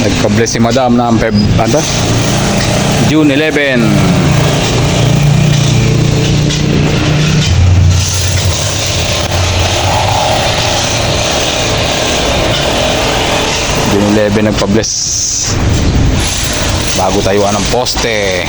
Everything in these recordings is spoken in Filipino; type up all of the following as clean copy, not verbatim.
Nagpa-bless si Madam na June 11. June 11 nagpa-bless bago tayuan ng poste.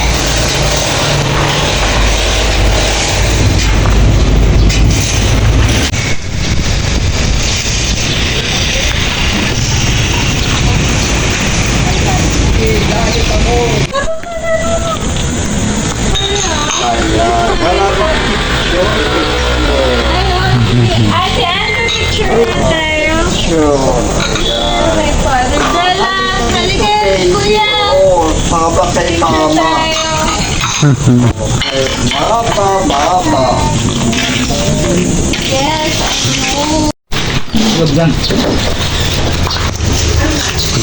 Ate, ano picture tayo? My father, dala. Halika, kuya. Mama kay mama. Tayo. Mama. Yes.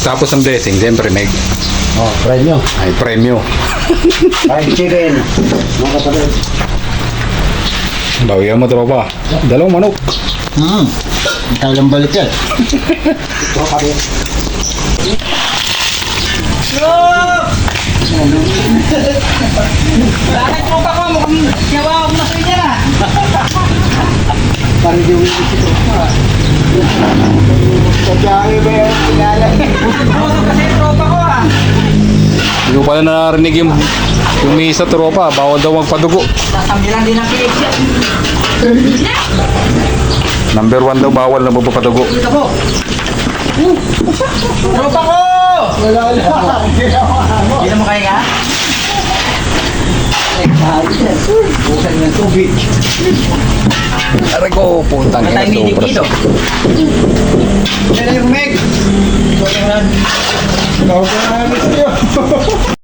Tapos ng blessing, siyempre may Oh, premyo. premyo. Ay, chicken. Mga kapatid. Bawian mo tropa. Dalawang manok. Talang balik yan. Ito kami. Bakit mo pa ko? Mukhang yawa ako na sa inyo na. Parang di wili ito. Sadyari ba yan? Pinala. Puso kasi yung tropa ko ah. Hindi ko pala narinig yung misa tropa. Bawal daw magpadugo. Sasambilan din ang PX yan. Number 1 daw bawal na magpapadugo. Dito po. Tropa ko! Wala lang. Hindi na mo kaya nga? Bukan ng tubig. Aray ko, putang ina. Matay meeting dito. Yan yung Meg. Ikaw ka na,